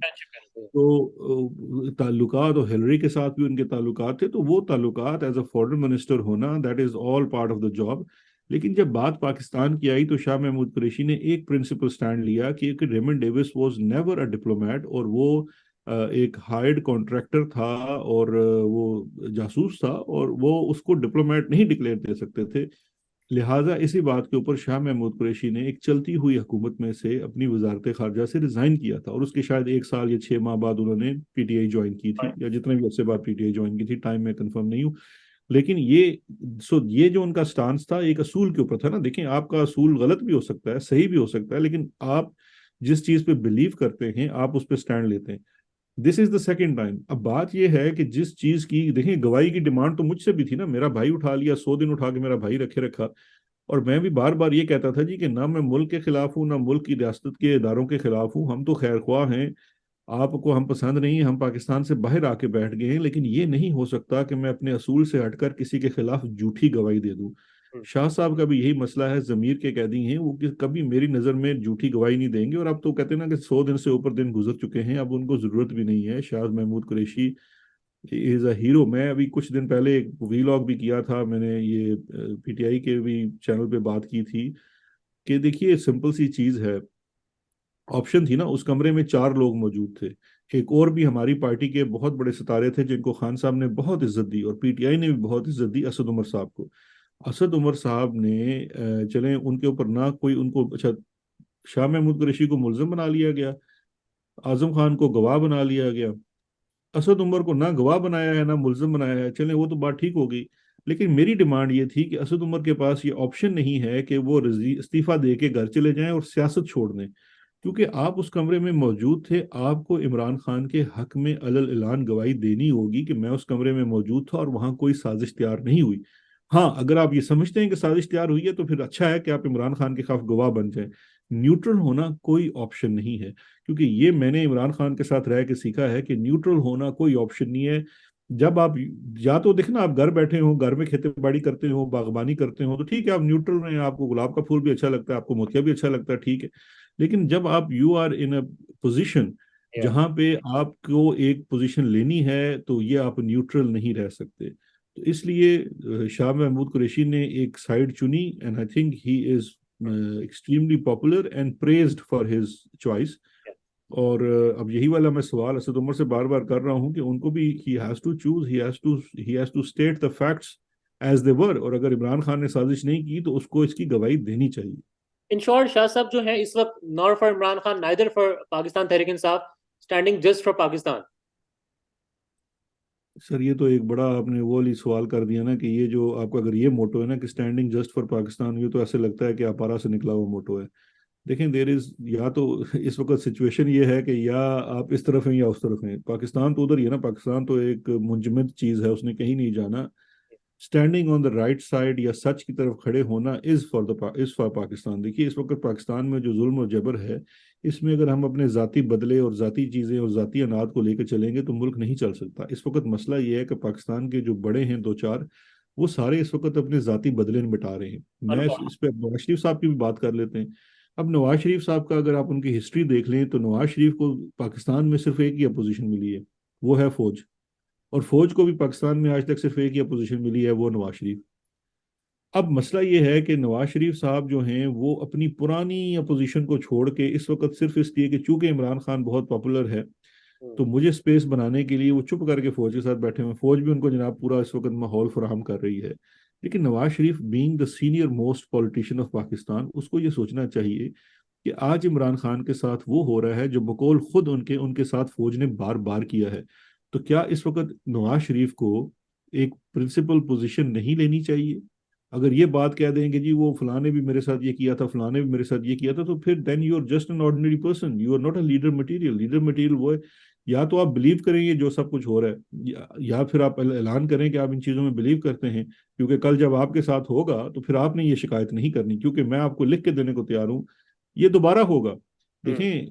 تو تعلقات، اور ہلری کے ساتھ بھی ان کے تعلقات تھے، تو وہ تعلقات ایز اے فارن منسٹر ہونا that is all part of the job. لیکن جب بات پاکستان کی آئی تو شاہ محمود قریشی نے ایک پرنسپل سٹینڈ لیا کہ Raymond Davis was never a diplomat, اور وہ ایک ہائرڈ کانٹریکٹر تھا، اور وہ جاسوس تھا، اور وہ اس کو ڈپلومیٹ نہیں ڈکلیئر دے سکتے تھے. لہٰذا اسی بات کے اوپر شاہ محمود قریشی نے ایک چلتی ہوئی حکومت میں سے اپنی وزارت خارجہ سے ریزائن کیا تھا، اور اس کے شاید 1 سال یا 6 ماہ بعد انہوں نے پی ٹی آئی جوائن کی تھی، یا جتنے بھی عرصے بعد پی ٹی آئی جوائن کی تھی، ٹائم میں کنفرم نہیں ہوں. لیکن یہ جو ان کا سٹانس تھا ایک اصول کے اوپر تھا نا. دیکھیں، آپ کا اصول غلط بھی ہو سکتا ہے، صحیح بھی ہو سکتا ہے، لیکن آپ جس چیز پہ بلیو کرتے ہیں آپ اس پہ سٹینڈ لیتے ہیں. دس از دا سیکنڈ ٹائم. اب بات یہ ہے کہ جس چیز کی دیکھیں گواہی کی ڈیمانڈ تو مجھ سے بھی تھی نا، میرا بھائی اٹھا لیا، 100 دن اٹھا کے میرا بھائی رکھے رکھا، اور میں بھی بار بار یہ کہتا تھا جی کہ نہ میں ملک کے خلاف ہوں، نہ ملک کی ریاست کے اداروں کے خلاف ہوں، ہم تو خیر خواہ ہیں، آپ کو ہم پسند نہیں ہیں، ہم پاکستان سے باہر آ کے بیٹھ گئے ہیں، لیکن یہ نہیں ہو سکتا کہ میں اپنے اصول سے ہٹ کر کسی کے خلاف جھوٹی گواہی دے دوں. شاہ صاحب کا بھی یہی مسئلہ ہے، ضمیر کے قیدی ہیں وہ، کبھی میری نظر میں جھوٹی گواہی نہیں دیں گے. اور اب تو کہتے ہیں نا کہ 100 دن سے اوپر دن گزر چکے ہیں، اب ان کو ضرورت بھی نہیں ہے. شاہ محمود قریشی از اے ہیرو. میں ابھی کچھ دن پہلے ایک وی لاگ بھی کیا تھا، میں نے یہ پی ٹی آئی کے بھی چینل پہ بات کی تھی کہ دیکھیے سمپل سی چیز ہے، آپشن تھی نا، اس کمرے میں 4 لوگ موجود تھے. ایک اور بھی ہماری پارٹی کے بہت بڑے ستارے تھے جن کو خان صاحب نے بہت عزت دی، اور پی ٹی آئی نے بھی بہت عزت دی، اسد عمر صاحب کو. اسد عمر صاحب نے چلیں ان کے اوپر نہ کوئی ان کو، اچھا شاہ محمود قریشی کو ملزم بنا لیا گیا، اعظم خان کو گواہ بنا لیا گیا، اسد عمر کو نہ گواہ بنایا ہے نہ ملزم بنایا ہے. چلیں وہ تو بات ٹھیک ہو گئی، لیکن میری ڈیمانڈ یہ تھی کہ اسد عمر کے پاس یہ آپشن نہیں ہے کہ وہ استعفیٰ دے کے گھر چلے جائیں اور سیاست چھوڑ دیں، کیونکہ آپ اس کمرے میں موجود تھے. آپ کو عمران خان کے حق میں علل اعلان گواہی دینی ہوگی کہ میں اس کمرے میں موجود تھا اور وہاں کوئی سازش تیار نہیں ہوئی. ہاں، اگر آپ یہ سمجھتے ہیں کہ سازش تیار ہوئی ہے تو پھر اچھا ہے کہ آپ عمران خان کے خلاف گواہ بن جائیں. نیوٹرل ہونا کوئی آپشن نہیں ہے، کیونکہ یہ میں نے عمران خان کے ساتھ رہ کے سیکھا ہے کہ نیوٹرل ہونا کوئی آپشن نہیں ہے. جب آپ یا تو دیکھنا آپ گھر بیٹھے ہوں، گھر میں کھیتی باڑی کرتے ہوں، باغبانی کرتے ہوں، تو ٹھیک ہے آپ نیوٹرل رہیں، آپ کو گلاب کا پھول بھی اچھا لگتا ہے، آپ کو موتیا بھی اچھا لگتا ہے، ٹھیک ہے. لیکن جب آپ you are in a position جہاں پہ آپ کو ایک پوزیشن لینی ہے تو یہ آپ نیوٹرل نہیں رہ سکتے. تو اس لیے شاہ محمود قریشی نے ایک سائیڈ چنی، and I think he is extremely popular and praised for his choice. اور اب یہی والا میں سوال اسد عمر سے بار بار کر رہا ہوں کہ ان کو بھی he has to choose, he has to state the facts as they were. اور اگر عمران خان نے سازش نہیں کی تو اس کو اس کی گواہی دینی چاہیے. ان شارٹ شاہ صاحب جو ہیں اس وقت نار for Imran Khan neither for Pakistan Tehreek Insaf, standing just for Pakistan. سر یہ تو ایک بڑا آپ نے وہ والی سوال کر دیا نا کہ یہ جو آپ کا اگر یہ موٹو ہے نا کہ اسٹینڈنگ جسٹ فار پاکستان، یہ تو ایسے لگتا ہے کہ اپارا سے نکلا ہوا موٹو ہے. دیکھیں دیر از یا تو اس وقت سچویشن یہ ہے کہ یا آپ اس طرف ہیں یا اس طرف ہیں. پاکستان تو ادھر ہی ہے نا. پاکستان تو ایک منجمد چیز ہے, اس نے کہیں نہیں جانا. Standing on the right side یا سچ کی طرف کھڑے ہونا از فار پاکستان. دیکھیے اس وقت پاکستان میں جو ظلم اور جبر ہے, اس میں اگر ہم اپنے ذاتی بدلے اور ذاتی چیزیں اور ذاتی اناد کو لے کے چلیں گے تو ملک نہیں چل سکتا. اس وقت مسئلہ یہ ہے کہ پاکستان کے جو بڑے ہیں دو چار, وہ سارے اس وقت اپنے ذاتی بدلے مٹا رہے ہیں. میں اس پہ نواز شریف صاحب کی بھی بات کر لیتے ہیں. اب نواز شریف صاحب کا اگر آپ ان کی ہسٹری دیکھ لیں تو نواز شریف کو پاکستان میں صرف ایک ہی اپوزیشن ملی ہے, وہ ہے فوج. اور فوج کو بھی پاکستان میں آج تک صرف ایک ہی اپوزیشن ملی ہے, وہ نواز شریف. اب مسئلہ یہ ہے کہ نواز شریف صاحب جو ہیں وہ اپنی پرانی اپوزیشن کو چھوڑ کے اس وقت صرف اس لیے کہ چونکہ عمران خان بہت پاپولر ہے تو مجھے سپیس بنانے کے لیے وہ چپ کر کے فوج کے ساتھ بیٹھے ہوئے. فوج بھی ان کو جناب پورا اس وقت ماحول فراہم کر رہی ہے. لیکن Nawaz Sharif being the senior most politician of Pakistan, اس کو یہ سوچنا چاہیے کہ آج عمران خان کے ساتھ وہ ہو رہا ہے جو بقول خود ان کے ساتھ فوج نے بار بار کیا ہے. تو کیا اس وقت نواز شریف کو ایک پرنسپل پوزیشن نہیں لینی چاہیے؟ اگر یہ بات کہہ دیں کہ جی وہ فلاں نے بھی میرے ساتھ یہ کیا تھا, فلاں نے بھی میرے ساتھ یہ کیا تھا, تو پھر then you are just an ordinary person, you are not a leader material. Leader material وہ ہے یا تو آپ بلیو کریں گے جو سب کچھ ہو رہا ہے, یا پھر آپ اعلان کریں کہ آپ ان چیزوں میں بلیو کرتے ہیں, کیونکہ کل جب آپ کے ساتھ ہوگا تو پھر آپ نے یہ شکایت نہیں کرنی, کیونکہ میں آپ کو لکھ کے دینے کو تیار ہوں یہ دوبارہ ہوگا. دیکھیں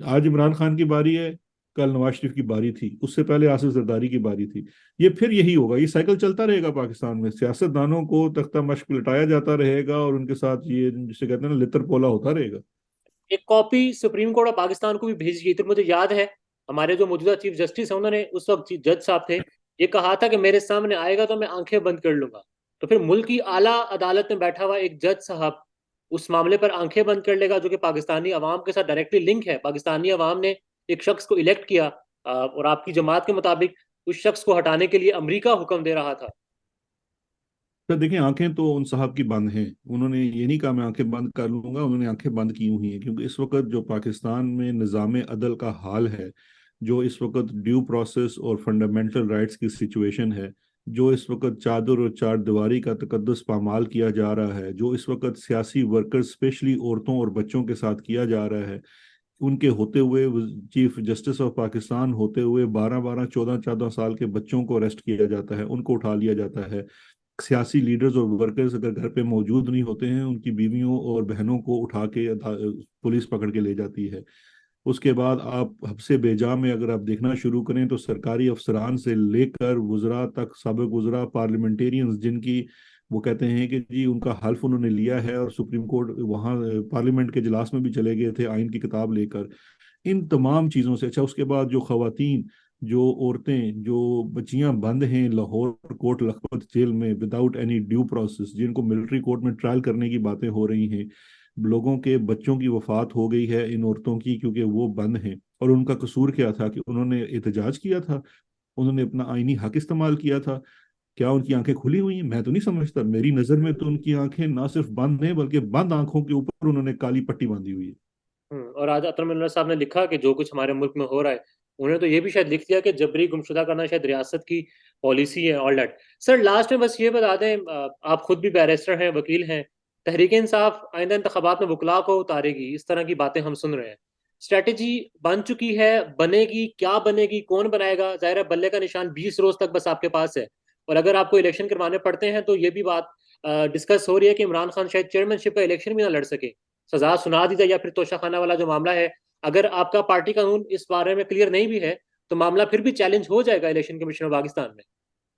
آج عمران خان کی باری ہے, کل نواز شریف کی باری تھی, اس سے پہلے آصف زرداری کی باری تھی. یہ پھر یہی ہوگا, یہ سائیکل چلتا رہے گا پاکستان میں. سیاست دانوں کو تختہ مشق لٹایا جاتا رہے گا اور ان کے ساتھ یہ جسے کہتے ہیں نا لتر پولا ہوتا رہے گا. ایک copy supreme court of Pakistan کو بھی بھیج گئی تھی. مجھے یاد ہے ہمارے جو موجودہ چیف جسٹس ہیں انہوں نے اس وقت جج صاحب تھے, یہ کہا تھا کہ میرے سامنے آئے گا تو میں آنکھیں بند کر لوں گا. تو پھر ملک کی اعلیٰ عدالت میں بیٹھا ہوا ایک جج صاحب اس معاملے پر آنکھیں بند کر لے گا, جو کہ پاکستانی عوام کے ساتھ ڈائریکٹلی لنک ہے. پاکستانی عوام نے ایک شخص کو الیکٹ کیا اور آپ کی جماعت کے مطابق اس شخص کو ہٹانے کے لیے امریکہ حکم دے رہا تھا. سر دیکھیں آنکھیں تو ان صاحب کی بند ہیں, انہوں نے یہ نہیں کہا میں آنکھیں بند کر لوں گا, انہوں نے آنکھیں بند کی ہوئی ہیں. کیونکہ اس وقت جو پاکستان میں نظام عدل کا حال ہے, جو اس وقت ڈیو پروسیس اور فنڈامنٹل رائٹس کی سچویشن ہے, جو اس وقت چادر اور چار دیواری کا تقدس پامال کیا جا رہا ہے, جو اس وقت سیاسی ورکرز اسپیشلی عورتوں اور بچوں کے ساتھ کیا جا رہا ہے, ان کے ہوتے ہوئے چیف جسٹس آف پاکستان ہوتے ہوئے 12 14 سال کے بچوں کو اریسٹ کیا جاتا ہے, ان کو اٹھا لیا جاتا ہے. سیاسی لیڈرز اور ورکرز اگر گھر پہ موجود نہیں ہوتے ہیں, ان کی بیویوں اور بہنوں کو اٹھا کے پولیس پکڑ کے لے جاتی ہے. اس کے بعد آپ حبس بیجا میں اگر آپ دیکھنا شروع کریں تو سرکاری افسران سے لے کر وزراء تک, سابق وزراء, پارلیمنٹیرینز جن کی وہ کہتے ہیں کہ جی ان کا حلف انہوں نے لیا ہے اور سپریم کورٹ وہاں پارلیمنٹ کے اجلاس میں بھی چلے گئے تھے آئین کی کتاب لے کر, ان تمام چیزوں سے. اچھا اس کے بعد جو خواتین, جو عورتیں, جو بچیاں بند ہیں لاہور کوٹ لکھپت جیل میں وداؤٹ اینی ڈیو پروسیس, جن کو ملٹری کورٹ میں ٹرائل کرنے کی باتیں ہو رہی ہیں, لوگوں کے بچوں کی وفات ہو گئی ہے ان عورتوں کی کیونکہ وہ بند ہیں. اور ان کا قصور کیا تھا کہ انہوں نے احتجاج کیا تھا, انہوں نے اپنا آئینی حق استعمال کیا تھا. کیا ان کی آنکھیں کھلی ہوئی ہیں؟ میں تو نہیں سمجھتا. میری نظر میں تو ان کی آنکھیں نہ صرف بند ہیں بلکہ بند آنکھوں کے اوپر انہوں نے کالی پٹی باندھی ہوئی ہے. اور آج اطہر اللہ صاحب نے لکھا کہ جو کچھ ہمارے ملک میں ہو رہا ہے, انہوں نے تو یہ بھی شاید لکھ دیا کہ جبری گمشدہ کرنا شاید ریاست کی پالیسی ہے. آل دیٹ سر, لاسٹ میں بس یہ بتا دیں, آپ خود بھی بیرسٹر ہیں, وکیل ہیں, تحریک انصاف آئندہ انتخابات میں وکلاء کو اتارے گی, اس طرح کی باتیں ہم سن رہے ہیں. اسٹریٹجی بن چکی ہے, بنے گی, کیا بنے گی, کون بنائے گا؟ ظاہر ہے بلے کا نشان 20 روز تک بس آپ کے پاس ہے, اور اگر آپ کو الیکشن کروانے پڑتے ہیں تو یہ بھی بات ڈسکس ہو رہی ہے کہ عمران خان شاید چیئرمین شپ کا الیکشن بھی نہ لڑ سکے, سزا سنا دی جائے, یا پھر توشہ خانہ والا جو معاملہ ہے, اگر آپ کا پارٹی قانون اس بارے میں کلیئر نہیں بھی ہے تو معاملہ پھر بھی چیلنج ہو جائے گا الیکشن کمیشن آف پاکستان میں.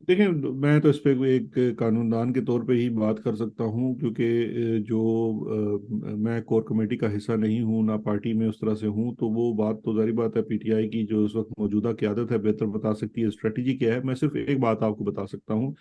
دیکھیں میں تو اس پہ ایک قانون دان کے طور پہ ہی بات کر سکتا ہوں, کیونکہ جو میں کور کمیٹی کا حصہ نہیں ہوں, نہ پارٹی میں اس طرح سے ہوں, تو وہ بات تو ظاہر بات ہے پی ٹی آئی کی جو اس وقت موجودہ قیادت ہے بہتر بتا سکتی ہے اسٹریٹجی کیا ہے. میں صرف ایک بات آپ کو بتا سکتا ہوں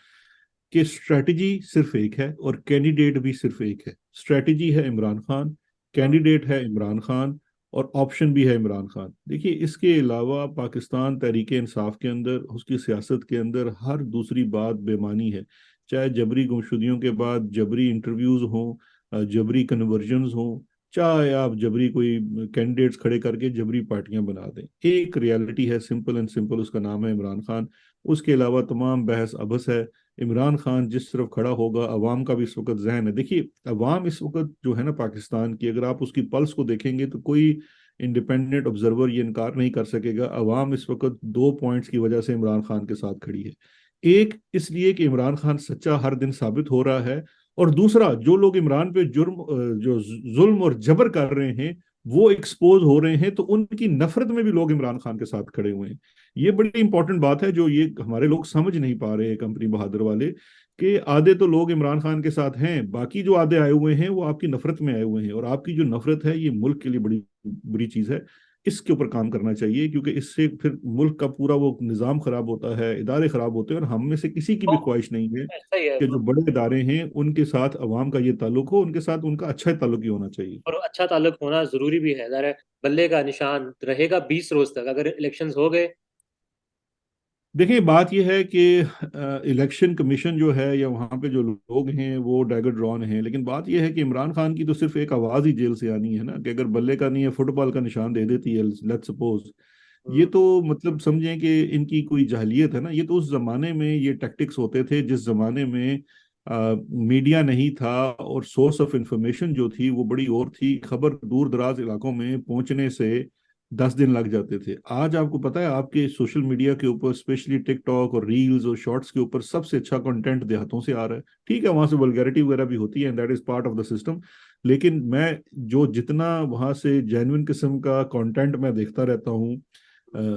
کہ اسٹریٹجی صرف ایک ہے اور کینڈیڈیٹ بھی صرف ایک ہے. اسٹریٹجی ہے عمران خان, کینڈیڈیٹ ہے عمران خان, اور آپشن بھی ہے عمران خان. دیکھیے اس کے علاوہ پاکستان تحریک انصاف کے اندر, اس کی سیاست کے اندر ہر دوسری بات بے معنی ہے. چاہے جبری گمشدگیوں کے بعد جبری انٹرویوز ہوں, جبری کنورژنز ہوں, چاہے آپ جبری کوئی کینڈیڈیٹس کھڑے کر کے جبری پارٹیاں بنا دیں. ایک ریالٹی ہے سمپل اینڈ سمپل, اس کا نام ہے عمران خان. اس کے علاوہ تمام بحث ابس ہے. عمران خان جس طرف کھڑا ہوگا، عوام کا بھی اس وقت ذہن ہے. دیکھیے عوام اس وقت جو ہے نا پاکستان کی، اگر آپ اس کی پلس کو دیکھیں گے تو کوئی انڈیپینڈنٹ آبزرور یہ انکار نہیں کر سکے گا، عوام اس وقت 2 پوائنٹس کی وجہ سے عمران خان کے ساتھ کھڑی ہے. ایک اس لیے کہ عمران خان سچا ہر دن ثابت ہو رہا ہے، اور دوسرا جو لوگ عمران پہ جو ظلم اور جبر کر رہے ہیں وہ ایکسپوز ہو رہے ہیں، تو ان کی نفرت میں بھی لوگ عمران خان کے ساتھ کھڑے ہوئے ہیں. یہ بڑی امپورٹنٹ بات ہے جو یہ ہمارے لوگ سمجھ نہیں پا رہے ہیں کمپنی بہادر والے، کہ آدھے تو لوگ عمران خان کے ساتھ ہیں، باقی جو آدھے آئے ہوئے ہیں وہ آپ کی نفرت میں آئے ہوئے ہیں، اور آپ کی جو نفرت ہے یہ ملک کے لیے بڑی بری چیز ہے. اس کے اوپر کام کرنا چاہیے، کیونکہ اس سے پھر ملک کا پورا وہ نظام خراب ہوتا ہے، ادارے خراب ہوتے ہیں، اور ہم میں سے کسی کی بھی خواہش نہیں ہے ایسا ہی ہے، کہ جو بڑے ادارے ہیں ان کے ساتھ عوام کا یہ تعلق ہو، ان کے ساتھ ان کا اچھا تعلق ہی ہونا چاہیے. اور اچھا تعلق ہونا ضروری بھی ہے. ظاہر ہے بلے کا نشان رہے گا 20 روز تک. اگر الیکشنز ہو گئے، دیکھیں بات یہ ہے کہ الیکشن کمیشن جو ہے یا وہاں پہ جو لوگ ہیں وہ ڈیگر ڈرون ہیں، لیکن بات یہ ہے کہ عمران خان کی تو صرف ایک آواز ہی جیل سے آنی ہے نا، کہ اگر بلے کا نہیں ہے فٹ بال کا نشان دے دیتی ہے لیٹ سپوز. یہ تو مطلب سمجھیں کہ ان کی کوئی جاہلیت ہے نا. یہ تو اس زمانے میں یہ ٹیکٹکس ہوتے تھے جس زمانے میں میڈیا نہیں تھا، اور سورس آف انفارمیشن جو تھی وہ بڑی اور تھی. خبر دور دراز علاقوں میں پہنچنے سے 10 دن لگ جاتے تھے. آج آپ کو پتا ہے آپ کے سوشل میڈیا کے اوپر اسپیشلی ٹک ٹاک اور ریلز اور شارٹس کے اوپر سب سے اچھا کنٹینٹ دیہاتوں سے آ رہا ہے. ٹھیک ہے وہاں سے ولگیرٹی وغیرہ بھی ہوتی ہے، that is part of the system, لیکن میں جو جتنا وہاں سے جینوئن قسم کا کنٹینٹ میں دیکھتا رہتا ہوں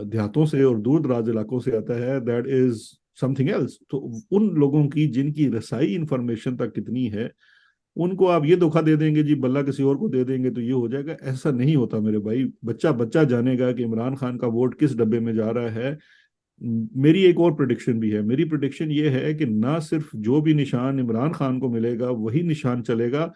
دیہاتوں سے اور دور دراز علاقوں سے آتا ہے، that is something else. تو ان لوگوں کی جن کی رسائی انفارمیشن تک کتنی ہے، ان کو آپ یہ دھوکہ دے دیں گے جی بلہ کسی اور کو دے دیں گے تو یہ ہو جائے گا. ایسا نہیں ہوتا میرے بھائی. بچہ جانے گا کہ عمران خان کا ووٹ کس ڈبے میں جا رہا ہے. میری ایک اور پریڈکشن بھی ہے. میری پریڈکشن یہ ہے کہ نہ صرف جو بھی نشان عمران خان کو ملے گا وہی نشان چلے گا،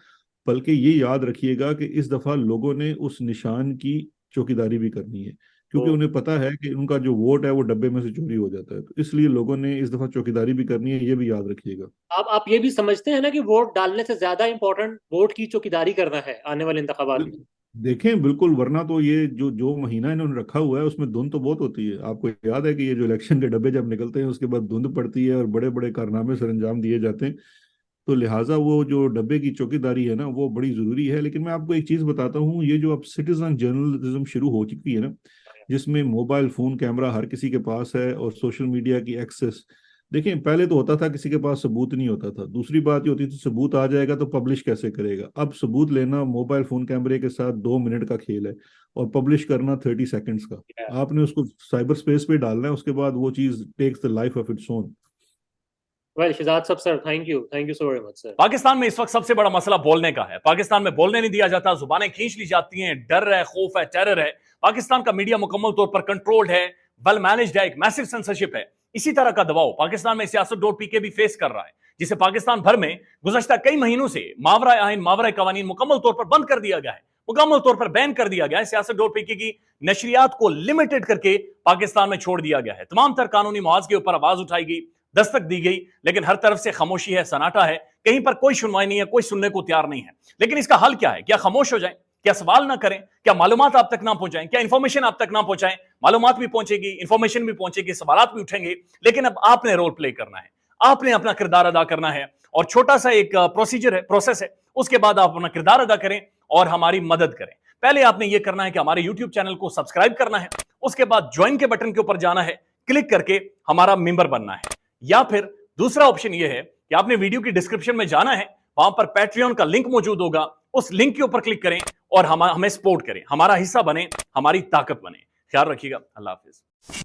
بلکہ یہ یاد رکھیے گا کہ اس دفعہ لوگوں نے اس نشان کی چوکیداری بھی کرنی ہے، کیونکہ انہیں پتا ہے کہ ان کا جو ووٹ ہے وہ ڈبے میں سے چوری ہو جاتا ہے. تو اس لیے لوگوں نے اس دفعہ چوکیداری بھی کرنی ہے، یہ بھی یاد رکھیے گا. آپ یہ بھی سمجھتے ہیں نا کہ ووٹ ڈالنے سے زیادہ امپورٹنٹ ووٹ کی چوکیداری کرنا ہے آنے والے انتخابات میں؟ دیکھیں بالکل، ورنہ تو یہ جو مہینہ انہوں نے رکھا ہوا ہے اس میں دھند تو بہت ہوتی ہے. آپ کو یاد ہے کہ یہ جو الیکشن کے ڈبے جب نکلتے ہیں اس کے بعد دھند پڑتی ہے اور بڑے بڑے کارنامے سر انجام دیے جاتے ہیں. تو لہٰذا وہ جو ڈبے کی چوکیداری ہے نا وہ بڑی ضروری ہے. لیکن میں آپ کو ایک چیز بتاتا ہوں، یہ جو اب سٹیزن جرنلزم شروع ہو چکی ہے نا، جس میں موبائل فون کیمرہ ہر کسی کے پاس ہے اور سوشل میڈیا کی ایکسس. دیکھیں پہلے تو ہوتا تھا کسی کے پاس ثبوت نہیں ہوتا تھا، دوسری بات یہ ہوتی تھی ثبوت آ جائے گا تو پبلش کیسے کرے گا. اب ثبوت لینا موبائل فون کیمرے کے ساتھ 2 منٹ کا کھیل ہے، اور پبلش کرنا 30 سیکنڈز کا. آپ نے اس کو سائبر سپیس پہ ڈالنا ہے، اس کے بعد وہ چیز takes the life of its own. Well Shahzad sahab sir thank you so very much sir. Pakistan میں اس وقت سب سے بڑا مسئلہ بولنے کا ہے. پاکستان میں بولنے نہیں دیا جاتا، زبانیں کھینچ لی جاتی ہیں، ڈر ہے، خوف ہے، ٹیرر ہے. پاکستان کا میڈیا مکمل طور پر کنٹرولڈ ہے، ویل مینجڈ ہے، ایک میسو سینسرشپ ہے. اسی طرح کا دباؤ پاکستان میں سیاست ڈور پی کے بھی فیس کر رہا ہے، جسے پاکستان بھر میں گزشتہ کئی مہینوں سے ماورائے آئین ماورائے قوانین مکمل طور پر بند کر دیا گیا ہے، مکمل طور پر بین کر دیا گیا ہے. سیاست ڈور پی کے کی نشریات کو لمیٹڈ کر کے پاکستان میں چھوڑ دیا گیا ہے. تمام تر قانونی محاذ کے اوپر آواز اٹھائی گئی، دستک دی گئی، لیکن ہر طرف سے خاموشی ہے، سناٹا ہے. کہیں پر کوئی سنوائی نہیں ہے، کوئی سننے کو تیار نہیں ہے. لیکن اس کا حل کیا ہے؟ کیا خاموش ہو جائیں؟ کیا سوال نہ کریں؟ کیا معلومات آپ تک نہ پہنچائیں؟ کیا انفارمیشن آپ تک نہ پہنچائیں؟ معلومات بھی پہنچے گی، انفارمیشن بھی پہنچے گی، سوالات بھی اٹھیں گے. لیکن اب آپ نے رول پلے کرنا ہے، آپ نے اپنا کردار ادا کرنا ہے. اور چھوٹا سا ایک پروسیس ہے، اس کے بعد آپ اپنا کردار ادا کریں اور ہماری مدد کریں. پہلے آپ نے یہ کرنا ہے کہ ہمارے یوٹیوب چینل کو سبسکرائب کرنا ہے. اس کے بعد جوائن کے بٹن کے اوپر جانا ہے، کلک کر کے ہمارا ممبر بننا ہے. یا پھر دوسرا آپشن یہ ہے کہ آپ نے ویڈیو کی ڈسکرپشن میں جانا ہے، وہاں پر پیٹریون کا لنک موجود ہوگا، اس لنک کے اوپر کلک کریں اور ہمیں سپورٹ کریں، ہمارا حصہ بنیں، ہماری طاقت بنیں. خیال رکھیے گا. اللہ حافظ.